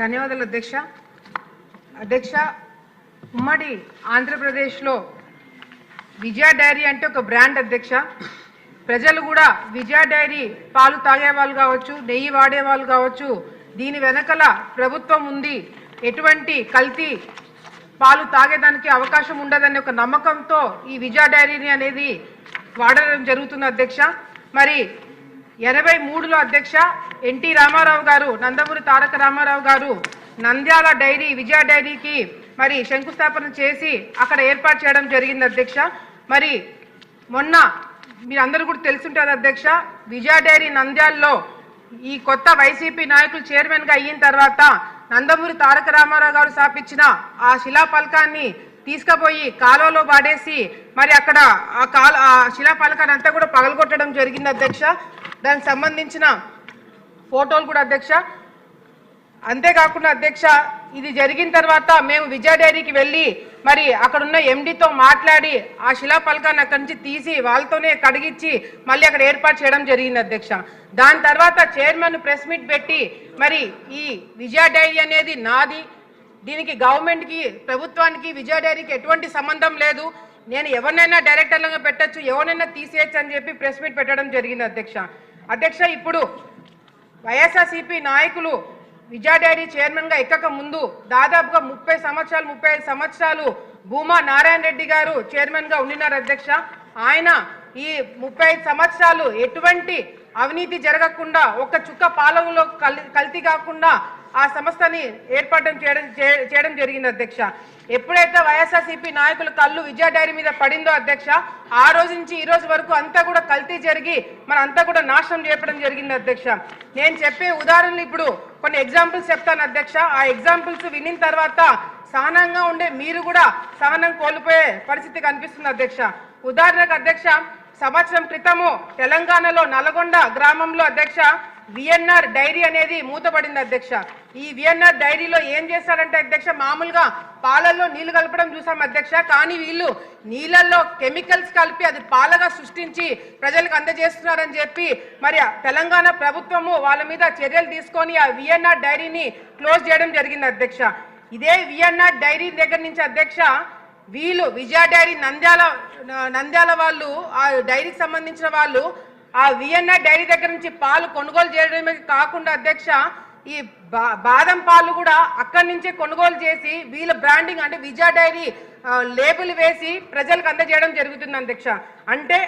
ధన్యవాదాలు అధ్యక్ష. అధ్యక్ష, ఉమ్మడి ఆంధ్రప్రదేశ్లో విజయ డైరీ అంటే ఒక బ్రాండ్ అధ్యక్ష. ప్రజలు కూడా విజయ డైరీ పాలు తాగేవాళ్ళు కావచ్చు, నెయ్యి వాడేవాళ్ళు కావచ్చు, దీని వెనకల ప్రభుత్వం ఉంది, ఎటువంటి కల్తీ పాలు తాగేదానికి అవకాశం ఉండదనే ఒక నమ్మకంతో ఈ విజయ డైరీని అనేది వాడడం జరుగుతుంది అధ్యక్ష. మరి 83లో అధ్యక్ష ఎన్టీ రామారావు గారు, నందమూరి తారక రామారావు గారు నంద్యాల డైరీ విజయ డైరీకి మరి శంకుస్థాపన చేసి అక్కడ ఏర్పాటు చేయడం జరిగింది అధ్యక్ష. మరి మొన్న మీరందరూ కూడా తెలుసుంటారు అధ్యక్ష, విజయ డైరీ నంద్యాలలో ఈ కొత్త వైసీపీ నాయకులు చైర్మన్గా అయిన తర్వాత నందమూరి తారక రామారావు గారు స్థాపించిన ఆ శిలాఫలకాన్ని తీసుకుపోయి కాలువలో పాడేసి మరి అక్కడ ఆ శిలాఫలకాన్ని అంతా కూడా పగలగొట్టడం జరిగింది అధ్యక్ష. దానికి సంబంధించిన ఫోటోలు కూడా అధ్యక్ష. అంతేకాకుండా అధ్యక్ష, ఇది జరిగిన తర్వాత మేము విజయ డైరీకి వెళ్ళి మరి అక్కడున్న ఎండితో మాట్లాడి ఆ శిలాఫలకాన్ని అక్కడి నుంచి తీసి వాళ్ళతోనే కడిగించి మళ్ళీ అక్కడ ఏర్పాటు చేయడం జరిగింది అధ్యక్ష. దాని తర్వాత చైర్మన్ ప్రెస్ మీట్ పెట్టి మరి ఈ విజయ డైరీ అనేది నాది, దీనికి గవర్నమెంట్కి ప్రభుత్వానికి విజయ డైరీకి ఎటువంటి సంబంధం లేదు, నేను ఎవరినైనా డైరెక్టర్లుగా పెట్టచ్చు, ఎవరినైనా తీసేయచ్చు అని చెప్పి ప్రెస్ మీట్ పెట్టడం జరిగింది అధ్యక్ష. అధ్యక్ష, ఇప్పుడు వైఎస్ఆర్సీపీ నాయకులు విజయ డైరీ చైర్మన్గా ఎక్కక ముందు దాదాపుగా 35 సంవత్సరాలు భూమా నారాయణ రెడ్డి గారు చైర్మన్గా ఉండినారు అధ్యక్ష. ఆయన ఈ 35 సంవత్సరాలు ఎటువంటి అవినీతి జరగకుండా, ఒక్క చుక్క పాలనలో కల్తీ కాకుండా ఆ సంస్థని ఏర్పాటు చేయడం జరిగింది అధ్యక్ష. ఎప్పుడైతే వైఎస్ఆర్సీపీ నాయకుల కళ్ళు విజయ డైరీ మీద పడిందో అధ్యక్ష, ఆ రోజు నుంచి ఈ రోజు వరకు అంతా కూడా కల్తీ జరిగి మన అంతా కూడా నాశనం చేయడం జరిగింది అధ్యక్ష. నేను చెప్పే ఉదాహరణలు ఇప్పుడు కొన్ని ఎగ్జాంపుల్స్ చెప్తాను అధ్యక్ష. ఆ ఎగ్జాంపుల్స్ వినిన తర్వాత సహనంగా ఉండే మీరు కూడా సహనం కోల్పోయే పరిస్థితి కనిపిస్తుంది అధ్యక్ష. ఉదాహరణకు అధ్యక్ష, సంవత్సరం క్రితము తెలంగాణలో నల్గొండ గ్రామంలో అధ్యక్ష విఎన్ఆర్ డైరీ అనేది మూతపడింది అధ్యక్ష. ఈ విఎన్ఆర్ డైరీలో ఏం చేస్తారంటే అధ్యక్ష, మామూలుగా పాలల్లో నీళ్లు కలపడం చూసాం అధ్యక్ష, కానీ వీళ్ళు నీళ్ళల్లో కెమికల్స్ కలిపి అది పాలగా సృష్టించి ప్రజలకు అందజేస్తున్నారని చెప్పి మరి తెలంగాణ ప్రభుత్వము వాళ్ళ మీద చర్యలు తీసుకొని ఆ విఎన్ఆర్ డైరీని క్లోజ్ చేయడం జరిగింది అధ్యక్ష. ఇదే విఎన్ఆర్ డైరీ దగ్గర నుంచి అధ్యక్ష వీళ్ళు విజయ డైరీ నంద్యాల వాళ్ళు, ఆ డైరీకి సంబంధించిన వాళ్ళు ఆ విఎన్ఆర్ డైరీ దగ్గర నుంచి పాలు కొనుగోలు చేయడమే కాకుండా అధ్యక్ష ఈ బాదం పాలు కూడా అక్కడి నుంచే కొనుగోలు చేసి వీళ్ళ బ్రాండింగ్ అంటే విజయ డైరీ లేబుల్ వేసి ప్రజలకు అందజేయడం జరుగుతుంది అధ్యక్ష. అంటే